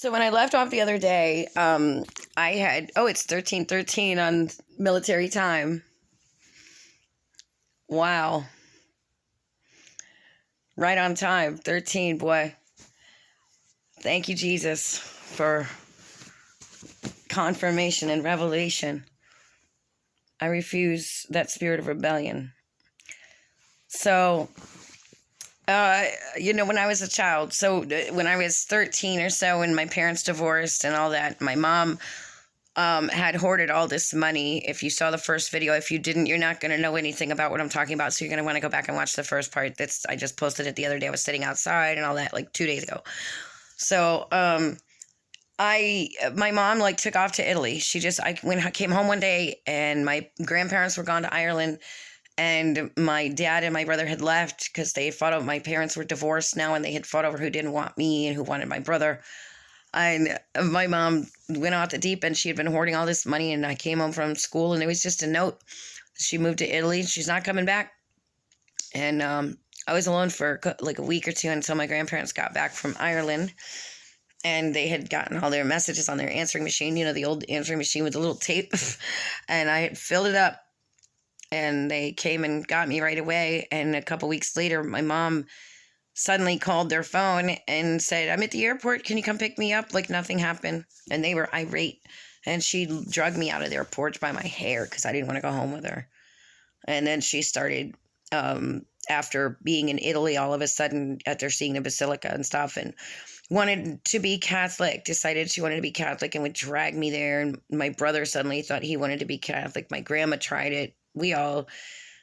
So when I left off the other day, I had, it's 13:13 on military time. Wow. Right on time. 13, boy. Thank you, Jesus, for confirmation and revelation. I refuse that spirit of rebellion. So, when I was a child, when I was 13 or so, and my parents divorced and all that, my mom had hoarded all this money. If you saw the first video, if you didn't, you're not going to know anything about what I'm talking about. So you're going to want to go back and watch the first part. I just posted it the other day. I was sitting outside and all that, like 2 days ago. So, my mom took off to Italy. I came home one day and my grandparents were gone to Ireland, and my dad and my brother had left because they fought over. My parents were divorced now, and they had fought over who didn't want me and who wanted my brother. And my mom went out the deep end. She had been hoarding all this money, and I came home from school, and it was just a note. She moved to Italy. She's not coming back. And I was alone for like a week or two until my grandparents got back from Ireland, and they had gotten all their messages on their answering machine, the old answering machine with the little tape, and I had filled it up, and they came and got me right away. And a couple weeks later, my mom suddenly called their phone and said, "I'm at the airport. Can you come pick me up?" Like nothing happened. And they were irate. And she dragged me out of their porch by my hair because I didn't want to go home with her. And then she started, after being in Italy, all of a sudden, after seeing the basilica and stuff, and wanted to be Catholic, decided she wanted to be Catholic and would drag me there. And my brother suddenly thought he wanted to be Catholic. My grandma tried it. We all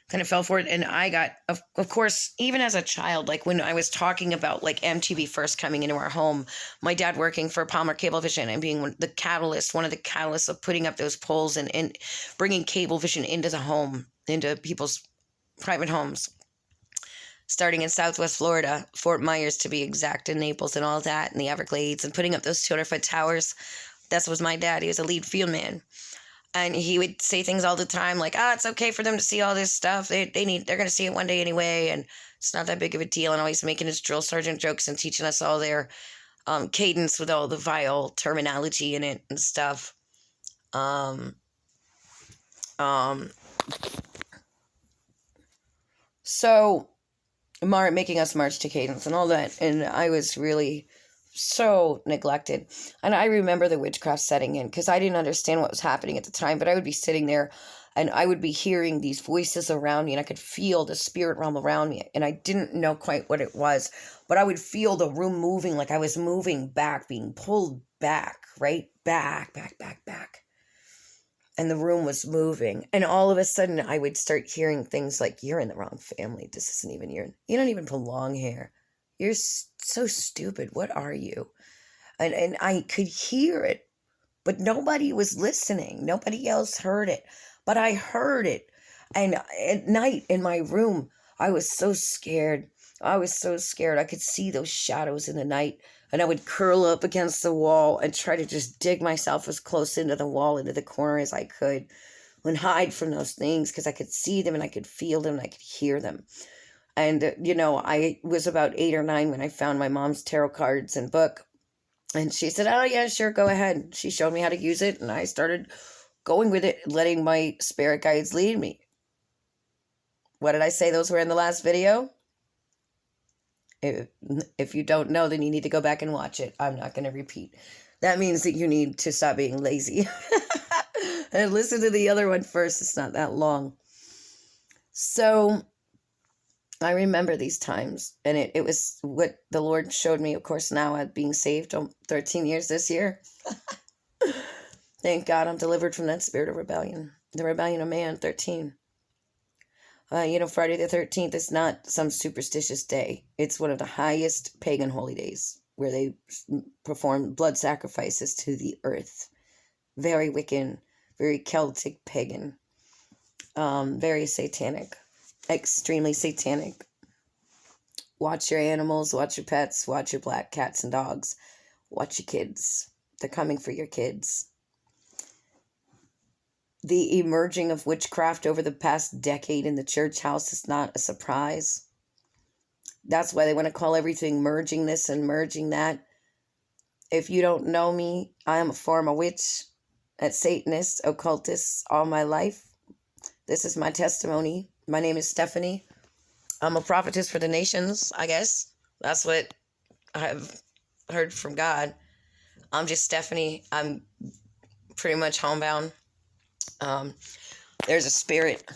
kind of fell for it. And I got, of course, even as a child, like when I was talking about like MTV first coming into our home, my dad working for Palmer Cablevision and being one of the catalysts of putting up those poles and bringing Cablevision into the home, into people's private homes, starting in Southwest Florida, Fort Myers to be exact, and Naples and all that, and the Everglades, and putting up those 200-foot towers. That was my dad. He was a lead field man. And he would say things all the time like, it's okay for them to see all this stuff. They're going to see it one day anyway, and it's not that big of a deal. And always making his drill sergeant jokes and teaching us all their cadence with all the vile terminology in it and stuff. So making us march to cadence and all that. And I was really so neglected. And I remember the witchcraft setting in because I didn't understand what was happening at the time, but I would be sitting there and I would be hearing these voices around me, and I could feel the spirit realm around me, and I didn't know quite what it was, but I would feel the room moving, like I was moving back, being pulled back, right? Back. And the room was moving, and all of a sudden I would start hearing things like, "You're in the wrong family. This isn't even you don't even belong here. You're so stupid. What are you?" And I could hear it, but nobody was listening. Nobody else heard it, but I heard it. And at night in my room, I was so scared. I could see those shadows in the night, and I would curl up against the wall and try to just dig myself as close into the wall, into the corner as I could, and hide from those things because I could see them and I could feel them and I could hear them. And, I was about 8 or 9 when I found my mom's tarot cards and book. And she said, "Oh, yeah, sure, go ahead." She showed me how to use it, and I started going with it, letting my spirit guides lead me. What did I say those were in the last video? If you don't know, then you need to go back and watch it. I'm not going to repeat. That means that you need to stop being lazy. And listen to the other one first. It's not that long. So I remember these times, and it was what the Lord showed me, of course, now at being saved 13 years this year. Thank God I'm delivered from that spirit of rebellion, the rebellion of man, 13. Friday the 13th is not some superstitious day. It's one of the highest pagan holy days where they perform blood sacrifices to the earth. Very Wiccan, very Celtic pagan, very satanic. Extremely satanic. Watch your animals, watch your pets, watch your black cats and dogs, watch your kids. They're coming for your kids. The emerging of witchcraft over the past decade in the church house is not a surprise. That's why they want to call everything merging this and merging that. If you don't know me, I am a former witch, a Satanist, occultist all my life. This is my testimony. My name is Stephanie. I'm a prophetess for the nations, I guess. That's what I've heard from God. I'm just Stephanie. I'm pretty much homebound. There's a spirit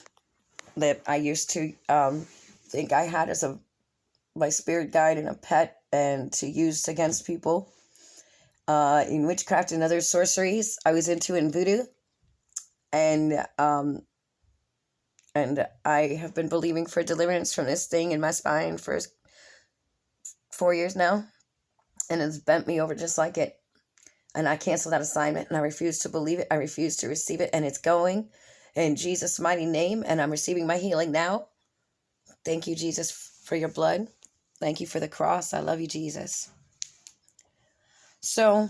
that I used to think I had as my spirit guide and a pet, and to use against people in witchcraft and other sorceries. I was into in voodoo, and I have been believing for deliverance from this thing in my spine for 4 years now, and it's bent me over just like it. And I cancel that assignment, and I refuse to believe it. I refuse to receive it, and it's going in Jesus' mighty name, and I'm receiving my healing now. Thank you, Jesus, for your blood. Thank you for the cross. I love you, Jesus. So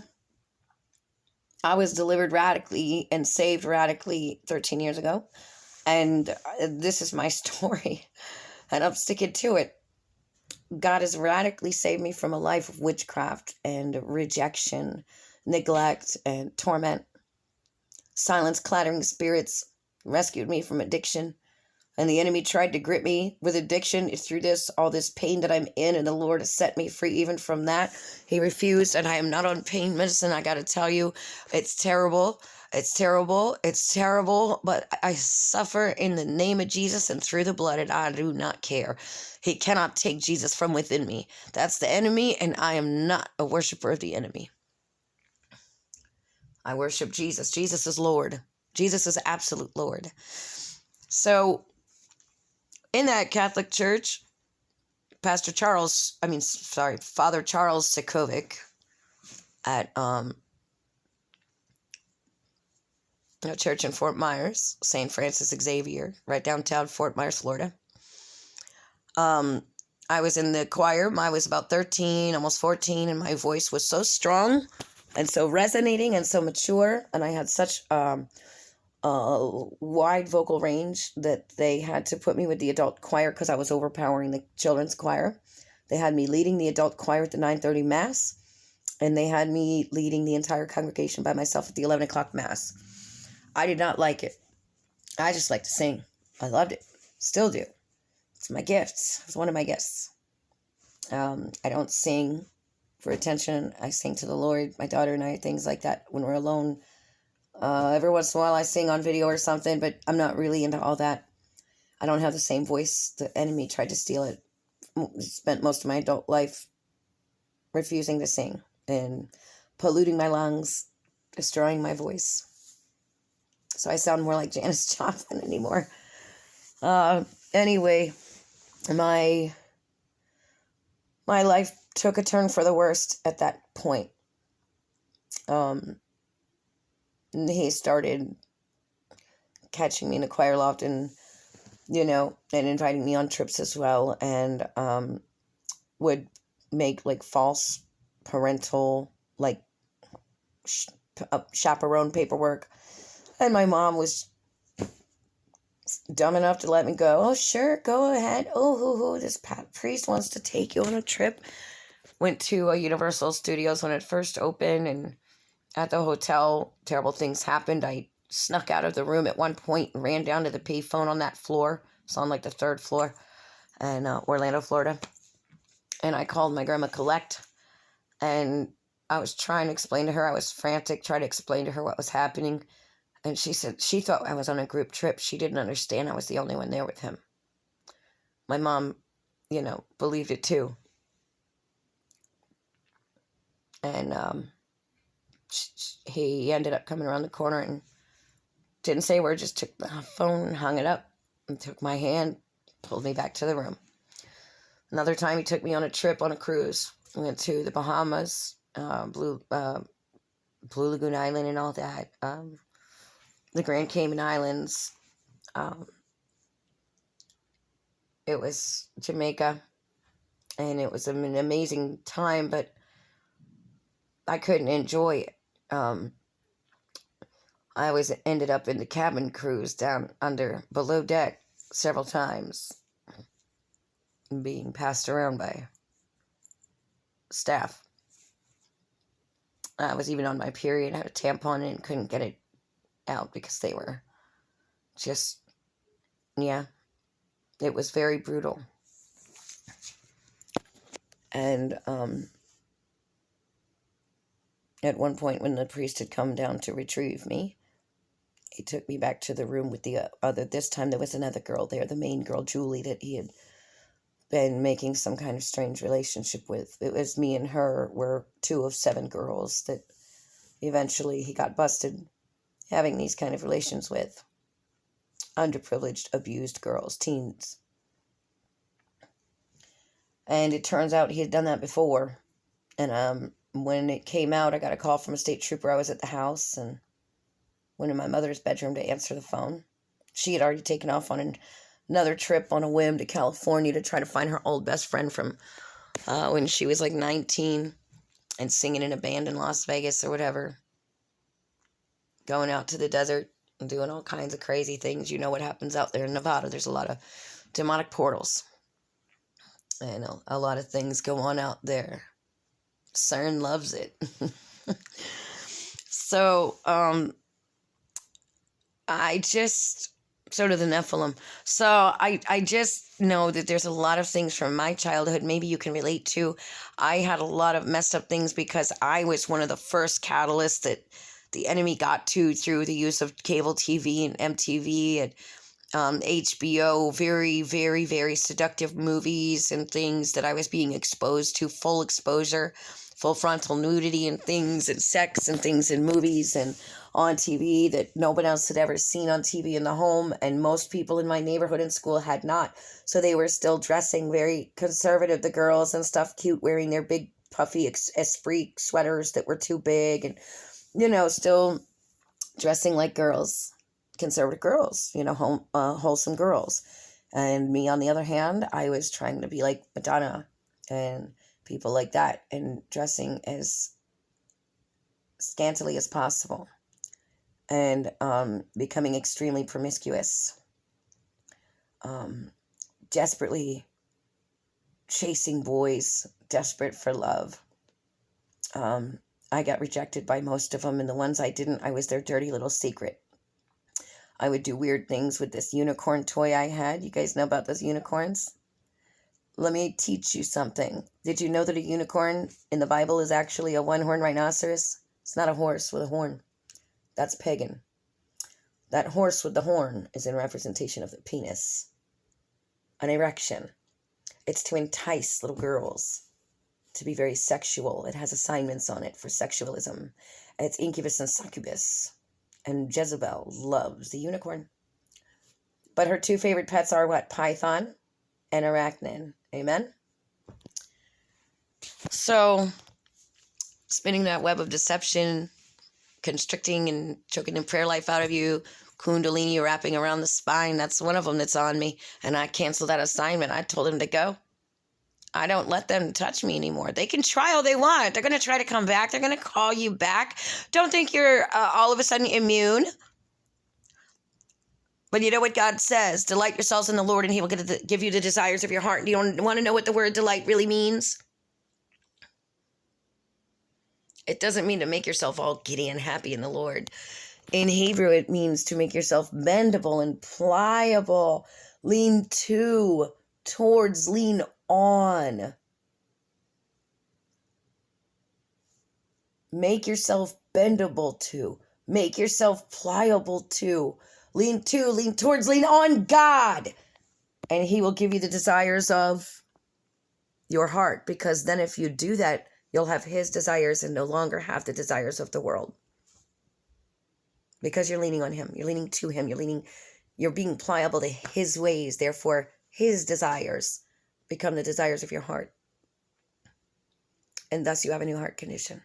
I was delivered radically and saved radically 13 years ago, and this is my story, and I'm sticking to it. God has radically saved me from a life of witchcraft and rejection, neglect, and torment. Silence clattering spirits rescued me from addiction, and the enemy tried to grip me with addiction through all this pain that I'm in, and the Lord has set me free even from that. He refused, and I am not on pain medicine. I got to tell you, it's terrible. It's terrible. It's terrible, but I suffer in the name of Jesus and through the blood, and I do not care. He cannot take Jesus from within me. That's the enemy, and I am not a worshiper of the enemy. I worship Jesus. Jesus is Lord. Jesus is absolute Lord. So, in that Catholic church, Father Charles Sikovic at a church in Fort Myers, St. Francis Xavier, right downtown Fort Myers, Florida. I was in the choir. I was about 13, almost 14, and my voice was so strong and so resonating and so mature, and I had such wide vocal range that they had to put me with the adult choir because I was overpowering the children's choir. They had me leading the adult choir at the 9:30 Mass, and they had me leading the entire congregation by myself at the 11 o'clock Mass. I did not like it. I just like to sing. I loved it. Still do. It's my gifts. It's one of my gifts. I don't sing for attention. I sing to the Lord. My daughter and I, things like that when we're alone. Every once in a while I sing on video or something, but I'm not really into all that. I don't have the same voice. The enemy tried to steal it. Spent most of my adult life refusing to sing and polluting my lungs, destroying my voice. So I sound more like Janis Joplin anymore. Anyway, my life took a turn for the worst at that point. He started catching me in the choir loft and, and inviting me on trips as well, and would make like false parental, like chaperone paperwork. And my mom was dumb enough to let me go. Oh, sure, go ahead. Oh, this priest wants to take you on a trip. Went to Universal Studios when it first opened, and at the hotel, terrible things happened. I snuck out of the room at one point and ran down to the payphone on that floor. It's on like the 3rd floor in Orlando, Florida. And I called my grandma Collect, and I was trying to explain to her. I was frantic, trying to explain to her what was happening. And she said she thought I was on a group trip. She didn't understand I was the only one there with him. My mom, believed it too. And he ended up coming around the corner and didn't say a word, just took the phone, hung it up, and took my hand, pulled me back to the room. Another time he took me on a trip on a cruise. We went to the Bahamas, Blue Lagoon Island and all that. The Grand Cayman Islands. It was Jamaica, and it was an amazing time, but I couldn't enjoy it. I always ended up in the cabin cruise down below deck several times, being passed around by staff. I was even on my period. I had a tampon in and couldn't get it out because they were just, yeah, it was very brutal. And at one point when the priest had come down to retrieve me, he took me back to the room with the other, this time there was another girl there, the main girl, Julie, that he had been making some kind of strange relationship with. It was me and her were 2 of 7 girls that eventually he got busted having these kind of relations with. Underprivileged, abused girls, teens. And it turns out he had done that before. And when it came out, I got a call from a state trooper. I was at the house and went in my mother's bedroom to answer the phone. She had already taken off on another trip on a whim to California to try to find her old best friend from when she was like 19 and singing in a band in Las Vegas or whatever. Going out to the desert and doing all kinds of crazy things. You know what happens out there in Nevada. There's a lot of demonic portals. And a lot of things go on out there. CERN loves it. So, I just, sort of the Nephilim. So, I just know that there's a lot of things from my childhood maybe you can relate to. I had a lot of messed up things because I was one of the first catalysts that the enemy got to through the use of cable TV and MTV and HBO, very, very, very seductive movies and things that I was being exposed to, full exposure, full frontal nudity and things and sex and things in movies and on TV that no one else had ever seen on TV in the home, and most people in my neighborhood and school had not. So they were still dressing very conservative, the girls and stuff, cute, wearing their big puffy esprit sweaters that were too big and, still dressing like girls. Conservative girls, wholesome girls. And me, on the other hand, I was trying to be like Madonna and people like that and dressing as scantily as possible and becoming extremely promiscuous, desperately chasing boys, desperate for love. I got rejected by most of them, and the ones I didn't, I was their dirty little secret. I would do weird things with this unicorn toy I had. You guys know about those unicorns? Let me teach you something. Did you know that a unicorn in the Bible is actually a one-horned rhinoceros? It's not a horse with a horn. That's pagan. That horse with the horn is in representation of the penis. An erection. It's to entice little girls to be very sexual. It has assignments on it for sexualism. It's incubus and succubus. And Jezebel loves the unicorn. But her 2 favorite pets are what? Python and arachnid. Amen? So, spinning that web of deception, constricting and choking the prayer life out of you, kundalini wrapping around the spine, that's one of them that's on me. And I canceled that assignment. I told him to go. I don't let them touch me anymore. They can try all they want. They're going to try to come back. They're going to call you back. Don't think you're all of a sudden immune. But you know what God says? Delight yourselves in the Lord and he will give you the desires of your heart. You don't want to know what the word delight really means? It doesn't mean to make yourself all giddy and happy in the Lord. In Hebrew, it means to make yourself bendable and pliable. Lean to, towards, lean on. Make yourself bendable to. Make yourself pliable to. Lean towards, lean on God. And he will give you the desires of your heart. Because then if you do that, you'll have his desires and no longer have the desires of the world. Because you're leaning on him. You're leaning to him. You're being pliable to his ways. Therefore, his desires become the desires of your heart. And thus you have a new heart condition.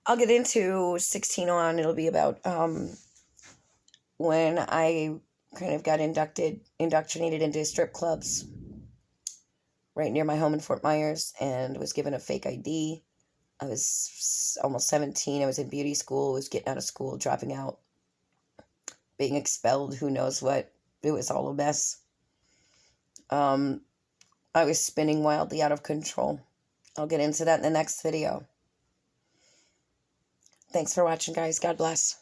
I'll get into 16 on. It'll be about when I kind of got indoctrinated into strip clubs right near my home in Fort Myers and was given a fake ID. I was almost 17. I was in beauty school, was getting out of school, dropping out, being expelled, who knows what. It was all a mess. I was spinning wildly out of control. I'll get into that in the next video. Thanks for watching, guys. God bless.